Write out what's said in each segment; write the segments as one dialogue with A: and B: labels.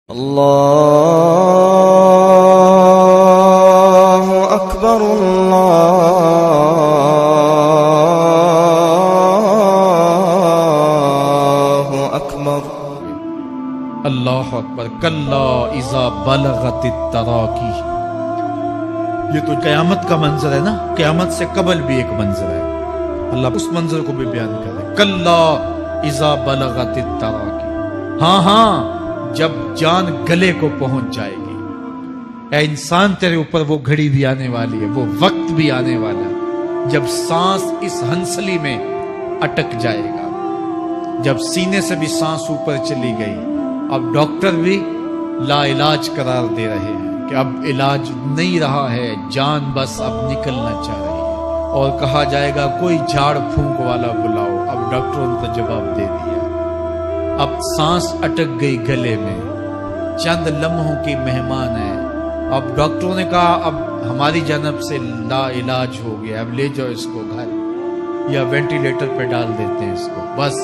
A: اللہ اکبر اللہ اکبر
B: اللہ اکبر کلا اذا بلغت التراکی۔ یہ تو قیامت کا منظر ہے نا، قیامت سے قبل بھی ایک منظر ہے، اللہ اس منظر کو بھی بیان کرے۔ کلا اذا بلغت التراکی، ہاں ہاں جب جان گلے کو پہنچ جائے گی۔ اے انسان تیرے اوپر وہ گھڑی بھی آنے والی ہے، وہ وقت بھی آنے والا ہے جب سانس اس ہنسلی میں اٹک جائے گا، جب سینے سے بھی سانس اوپر چلی گئی، اب ڈاکٹر بھی لا علاج قرار دے رہے ہیں کہ اب علاج نہیں رہا ہے، جان بس اب نکلنا چاہ رہی ہے، اور کہا جائے گا کوئی جھاڑ پھونک والا بلاؤ۔ اب ڈاکٹروں نے تو جواب دے دیا، اب سانس اٹک گئی گلے میں، چند لمحوں کی مہمان ہے۔ اب ڈاکٹروں نے کہا اب ہماری جانب سے لا علاج ہو گیا، اب لے جاؤ اس کو گھر یا وینٹیلیٹر پہ ڈال دیتے ہیں اس کو، بس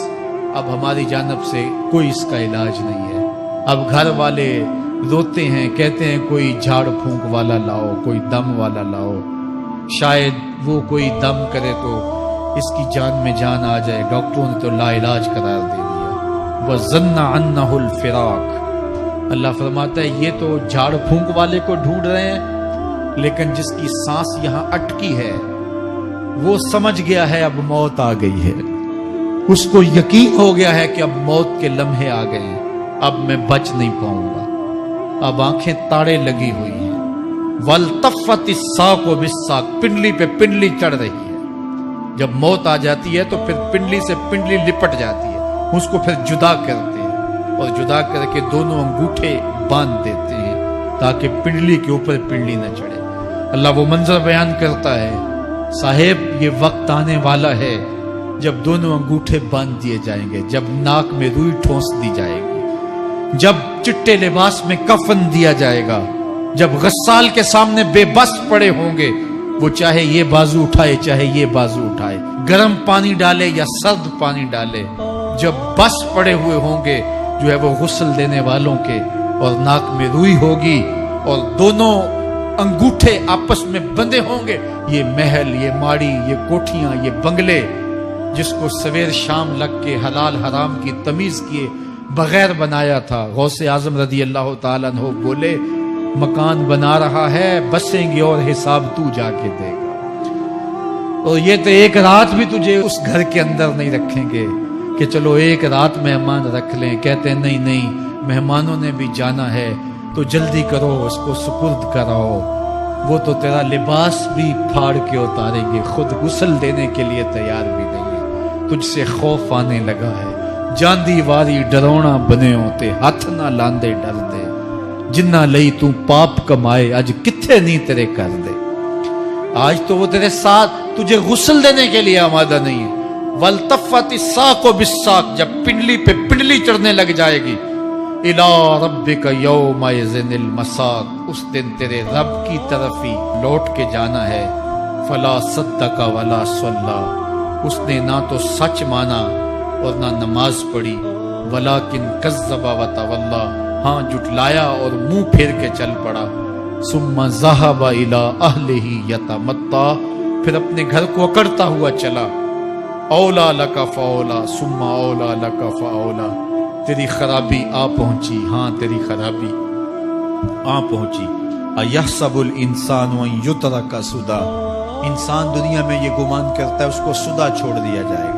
B: اب ہماری جانب سے کوئی اس کا علاج نہیں ہے۔ اب گھر والے روتے ہیں، کہتے ہیں کوئی جھاڑ پھونک والا لاؤ، کوئی دم والا لاؤ، شاید وہ کوئی دم کرے تو اس کی جان میں جان آ جائے۔ ڈاکٹروں نے تو لا علاج قرار دے دیا۔ وَظَنَّ عَنَّهُ الْفِرَاقِ، اللہ فرماتا ہے یہ تو جھاڑ پھونک والے کو ڈھونڈ رہے ہیں، لیکن جس کی سانس یہاں اٹکی ہے وہ سمجھ گیا ہے اب موت آ گئی ہے، اس کو یقین ہو گیا ہے کہ اب موت کے لمحے آ گئے ہیں، اب میں بچ نہیں پاؤں گا۔ اب آنکھیں تاڑے لگی ہوئی ہیں، وَالْتَفَّتِ السَّاقُ بِالسَّاقِ، پنڈلی پہ پنڈلی چڑھ رہی ہے۔ جب موت آ جاتی ہے تو پھر پنڈلی سے پنڈلی لپٹ جاتی ہے، اس کو پھر جدا کرتے ہیں اور جدا کر کے دونوں انگوٹھے باندھ دیتے ہیں تاکہ پنڈلی کے اوپر پنڈلی نہ چڑھے۔ اللہ وہ منظر بیان کرتا ہے، صاحب یہ وقت آنے والا ہے جب دونوں انگوٹھے باندھ دیے جائیں گے، جب ناک میں روئی ٹھونس دی جائے گی، جب چٹے لباس میں کفن دیا جائے گا، جب غسال کے سامنے بے بس پڑے ہوں گے، وہ چاہے یہ بازو اٹھائے چاہے یہ بازو اٹھائے، گرم پانی ڈالے یا سرد پانی ڈالے، جب بس پڑے ہوئے ہوں گے جو ہے وہ غسل دینے والوں کے، اور ناک میں روئی ہوگی اور دونوں انگوٹھے آپس میں بندھے ہوں گے، یہ محل، یہ ماڑی، یہ کوٹھیاں، یہ بنگلے جس کو سویر شام لگ کے حلال حرام کی تمیز کیے بغیر بنایا تھا، غوث اعظم رضی اللہ تعالیٰ عنہ بولے مکان بنا رہا ہے، بسیں گے اور حساب تو جا کے دے گا، اور یہ تو ایک رات بھی تجھے اس گھر کے اندر نہیں رکھیں گے کہ چلو ایک رات مہمان رکھ لیں۔ کہتے ہیں نہیں نہیں، مہمانوں نے بھی جانا ہے تو جلدی کرو، اس کو سپرد کراؤ، وہ تو تیرا لباس بھی پھاڑ کے اتاریں گے، خود غسل دینے کے لیے تیار بھی نہیں ہے، تجھ سے خوف آنے لگا ہے، جاندی واری ڈرونا بنے ہوتے، ہاتھ نہ لاندے ڈر دے، جنہ لئی تو پاپ کمائے اج کتھے نہیں تیرے کر دے۔ آج تو وہ تیرے ساتھ تجھے غسل دینے کے لیے آمادہ نہیں ہے۔ وَالْتَفَّتِ السَّاقُ بِالسَّاقِ، جب پنڈلی پہ پنڈلی چڑھنے لگ جائے گی، إِلَىٰ رَبِّكَ يَوْمَئِذٍ الْمَسَاقُ، اس دن تیرے رب کی طرف ہی لوٹ کے جانا ہے۔ فَلَا صَدَّقَ وَلَا صَلَّىٰ، اس نے نہ تو سچ مانا اور نہ نماز پڑھی، وَلَٰكِنْ كَذَّبَ وَتَوَلَّىٰ، ہاں جھٹلایا اور منہ پھیر کے چل پڑا۔ ثُمَّ ذَهَبَ إِلَىٰ أَهْلِهِ يَتَمَطَّىٰ، پھر اپنے گھر کو اکڑتا ہوا چلا۔ اولا لک فاولا ثم اولا لک فاولا، تیری خرابی آ پہنچی، ہاں تیری خرابی آ پہنچی۔ ایحسب الانسان ان یترک سدی، انسان دنیا میں یہ گمان کرتا ہے اس کو سدا چھوڑ دیا جائے گا۔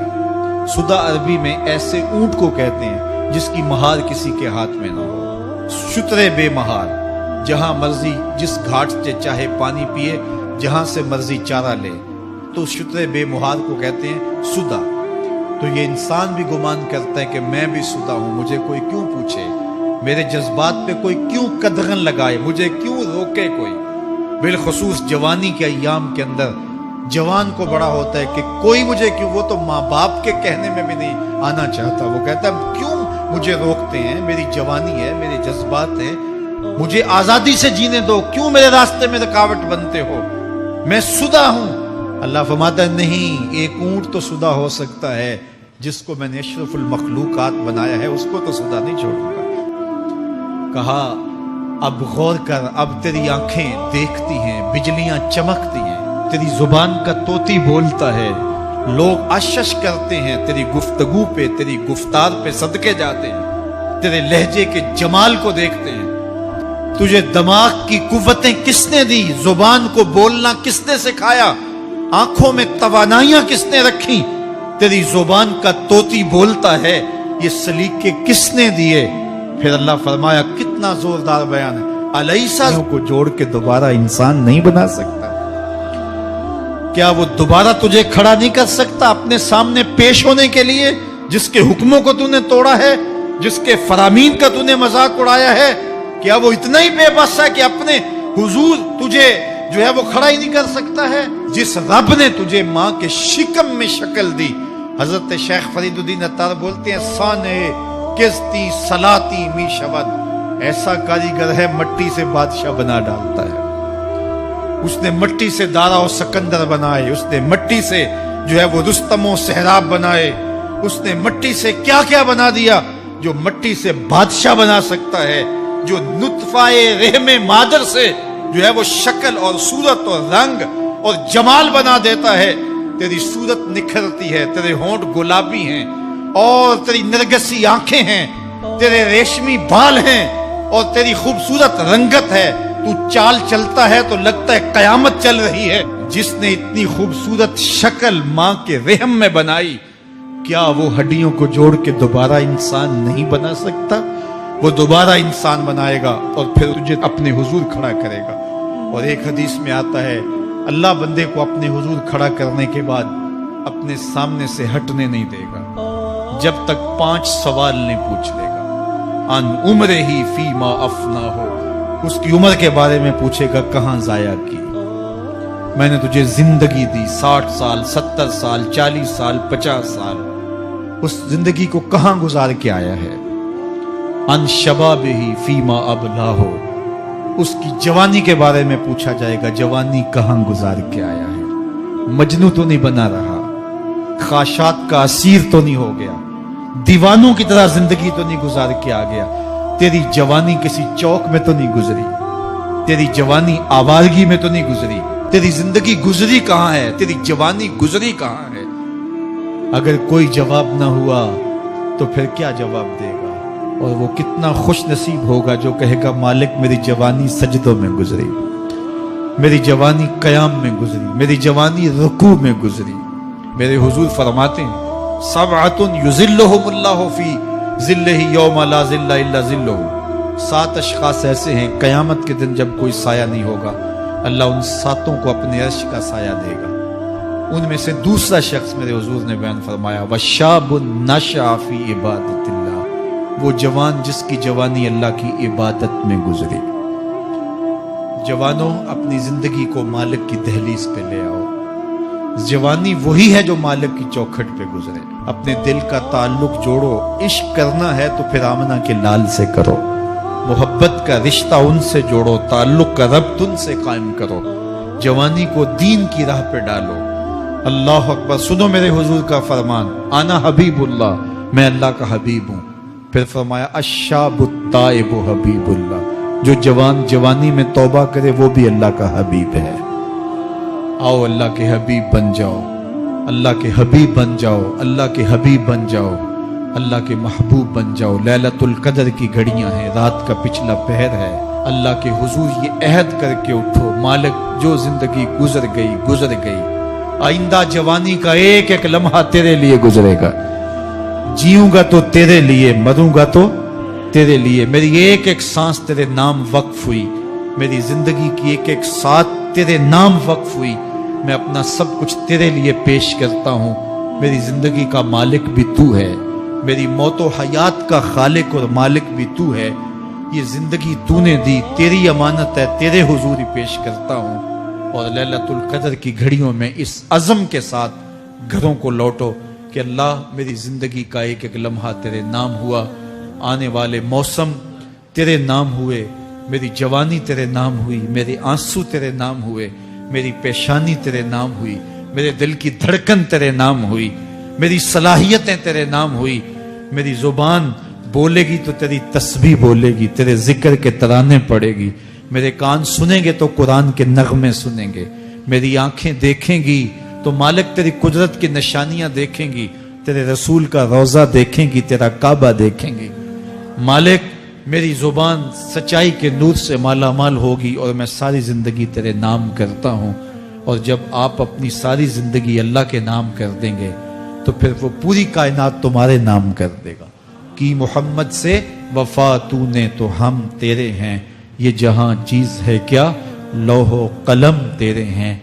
B: سدا عربی میں ایسے اونٹ کو کہتے ہیں جس کی مہار کسی کے ہاتھ میں نہ ہو، شترے بے مہار، جہاں مرضی جس گھاٹ سے چاہے پانی پیے، جہاں سے مرضی چارہ لے، تو شترے بے مہار کو کہتے ہیں سدا۔ تو یہ انسان بھی گمان کرتا ہے کہ میں بھی سدا ہوں، مجھے کوئی کیوں پوچھے، میرے جذبات پہ کوئی کیوں قدغن لگائے، مجھے کیوں روکے کوئی۔ بالخصوص جوانی کے ایام کے اندر جوان کو بڑا ہوتا ہے کہ کوئی مجھے کیوں، وہ تو ماں باپ کے کہنے میں بھی نہیں آنا چاہتا، وہ کہتا ہے کیوں مجھے روکتے ہیں، میری جوانی ہے، میرے جذبات ہیں، مجھے آزادی سے جینے دو، کیوں میرے راستے میں رکاوٹ بنتے ہو، میں سدا ہوں۔ اللہ فرماتا ہے نہیں، ایک اونٹ تو سدا ہو سکتا ہے، جس کو میں نے اشرف المخلوقات بنایا ہے اس کو تو سدا نہیں چھوڑوں گا۔ کہا اب غور کر، اب تیری آنکھیں دیکھتی ہیں، بجلیاں چمکتی ہیں، تیری زبان کا طوطی بولتا ہے، لوگ اشش کرتے ہیں تیری گفتگو پہ، تیری گفتار پہ صدقے جاتے ہیں، تیرے لہجے کے جمال کو دیکھتے ہیں۔ تجھے دماغ کی قوتیں کس نے دی؟ زبان کو بولنا کس نے سکھایا؟ آنکھوں میں توانائیاں کس نے رکھی؟ تیری زبان کا طوطی بولتا ہے، یہ سلیقے کس نے دیے؟ پھر اللہ فرمایا، کتنا زوردار بیان ہے، الیسا کو جوڑ کے دوبارہ انسان نہیں بنا سکتا؟ کیا وہ دوبارہ تجھے کھڑا نہیں کر سکتا اپنے سامنے پیش ہونے کے لیے، جس کے حکموں کو تو نے توڑا ہے، جس کے فرامین کا تو نے مذاق اڑایا ہے؟ کیا وہ اتنا ہی بے بس ہے کہ اپنے حضور تجھے جو ہے وہ کھڑا ہی نہیں کر سکتا ہے؟ جس رب نے تجھے ماں کے شکم میں شکل دی، حضرت شیخ فرید الدین عطار بولتے ہیں، سانے کستی سلاتی می شود، ایسا کاریگر ہے مٹی سے بادشاہ بنا ڈالتا ہے۔ اس نے مٹی سے دارا و سکندر بنائے، اس نے مٹی سے جو ہے وہ رستم و سہراب بنائے، اس نے مٹی سے کیا کیا بنا دیا جو مٹی سے بادشاہ بنا سکتا ہے، جو نطفہ رحم مادر سے جو ہے وہ شکل اور صورت اور رنگ اور جمال بنا دیتا ہے۔ تیری صورت نکھرتی ہے، تیرے ہونٹ گلابی ہیں اور تیری نرگسی آنکھیں ہیں، تیرے ریشمی بال ہیں اور تیری خوبصورت رنگت ہے، تو چال چلتا ہے تو لگتا ہے قیامت چل رہی ہے۔ جس نے اتنی خوبصورت شکل ماں کے رحم میں بنائی، کیا وہ ہڈیوں کو جوڑ کے دوبارہ انسان نہیں بنا سکتا؟ وہ دوبارہ انسان بنائے گا اور پھر تجھے اپنے حضور کھڑا کرے گا۔ اور ایک حدیث میں آتا ہے، اللہ بندے کو اپنے حضور کھڑا کرنے کے بعد اپنے سامنے سے ہٹنے نہیں دے گا جب تک 5 سوال نہیں پوچھ لے گا۔ ان عمرہ ہی فیما افنا ہو، اس کی عمر کے بارے میں پوچھے گا، کہاں ضائع کی؟ میں نے تجھے زندگی دی، 60 سال 70 سال 40 سال 50 سال، اس زندگی کو کہاں گزار کے آیا ہے؟ ان شبابہ فیما ابلا ہو، اس کی جوانی کے بارے میں پوچھا جائے گا، جوانی کہاں گزار کے آیا ہے؟ مجنوں تو نہیں بنا رہا، خواہشات کا اسیر تو نہیں ہو گیا، دیوانوں کی طرح زندگی تو نہیں گزار کے آ گیا؟ تیری جوانی کسی چوک میں تو نہیں گزری، تیری جوانی آوارگی میں تو نہیں گزری، تیری زندگی گزری کہاں ہے؟ تیری جوانی گزری کہاں ہے؟ اگر کوئی جواب نہ ہوا تو پھر کیا جواب دے گا؟ اور وہ کتنا خوش نصیب ہوگا جو کہے گا، مالک میری جوانی سجدوں میں گزری، میری جوانی قیام میں گزری، میری جوانی رکوع میں گزری۔ میرے حضور فرماتے ہیں، سبعۃ یظلھم اللہ فی ظلہ یوم لا ظل الا ظلہ، 7 اشخاص ایسے ہیں قیامت کے دن جب کوئی سایہ نہیں ہوگا، اللہ ان 7 کو اپنے عرش کا سایہ دے گا۔ ان میں سے دوسرا شخص میرے حضور نے بیان فرمایا، وشاب نشأ فی عبادت اللہ، وہ جوان جس کی جوانی اللہ کی عبادت میں گزری۔ جوانوں، اپنی زندگی کو مالک کی دہلیز پہ لے آؤ۔ جوانی وہی ہے جو مالک کی چوکھٹ پہ گزرے۔ اپنے دل کا تعلق جوڑو، عشق کرنا ہے تو پھر آمنہ کے لال سے کرو، محبت کا رشتہ ان سے جوڑو، تعلق کا ربط ان سے قائم کرو، جوانی کو دین کی راہ پہ ڈالو۔ اللہ اکبر، سنو میرے حضور کا فرمان، انا حبیب اللہ، میں اللہ کا حبیب ہوں۔ پھر فرمایا، الشاب التائب حبیب اللہ، جو جوان جوانی میں توبہ کرے وہ بھی اللہ کا حبیب ہے۔ آؤ اللہ کے حبیب بن جاؤ، اللہ کے حبیب بن جاؤ، اللہ کے حبیب بن جاؤ، اللہ کے محبوب بن جاؤ۔ لیلۃ القدر کی گھڑیاں ہیں، رات کا پچھلا پہر ہے، اللہ کے حضور یہ عہد کر کے اٹھو، مالک جو زندگی گزر گئی، آئندہ جوانی کا ایک ایک لمحہ تیرے لیے گزرے گا، جیوں گا تو تیرے لیے، مروں گا تو تیرے لیے۔ میری ایک ایک سانس تیرے نام وقف ہوئی، میری زندگی کی ایک ایک ساتھ تیرے نام وقف ہوئی، میں اپنا سب کچھ تیرے لیے پیش کرتا ہوں۔ میری زندگی کا مالک بھی تو ہے، میری موت و حیات کا خالق اور مالک بھی تو ہے، یہ زندگی تو نے دی، تیری امانت ہے، تیرے حضور ہی پیش کرتا ہوں۔ اور لیلۃ القدر کی گھڑیوں میں اس عزم کے ساتھ گھروں کو لوٹو کہ اللہ میری زندگی کا ایک ایک لمحہ تیرے نام ہوا، آنے والے موسم تیرے نام ہوئے، میری جوانی تیرے نام ہوئی، میرے آنسو تیرے نام ہوئے، میری پیشانی تیرے نام ہوئی، میرے دل کی دھڑکن تیرے نام ہوئی، میری صلاحیتیں تیرے نام ہوئی، میری زبان بولے گی تو تیری تسبیح بولے گی، تیرے ذکر کے ترانے پڑے گی، میرے کان سنیں گے تو قرآن کے نغمے سنیں گے، میری آنکھیں دیکھیں گی تو مالک تیری قدرت کی نشانیاں دیکھیں گی، تیرے رسول کا روضہ دیکھیں گی، تیرا کعبہ دیکھیں گی۔ مالک میری زبان سچائی کے نور سے مالا مال ہوگی اور میں ساری زندگی تیرے نام کرتا ہوں۔ اور جب آپ اپنی ساری زندگی اللہ کے نام کر دیں گے تو پھر وہ پوری کائنات تمہارے نام کر دے گا۔ کی محمد سے وفا تو نے تو ہم تیرے ہیں، یہ جہاں چیز ہے کیا، لوح و قلم تیرے ہیں۔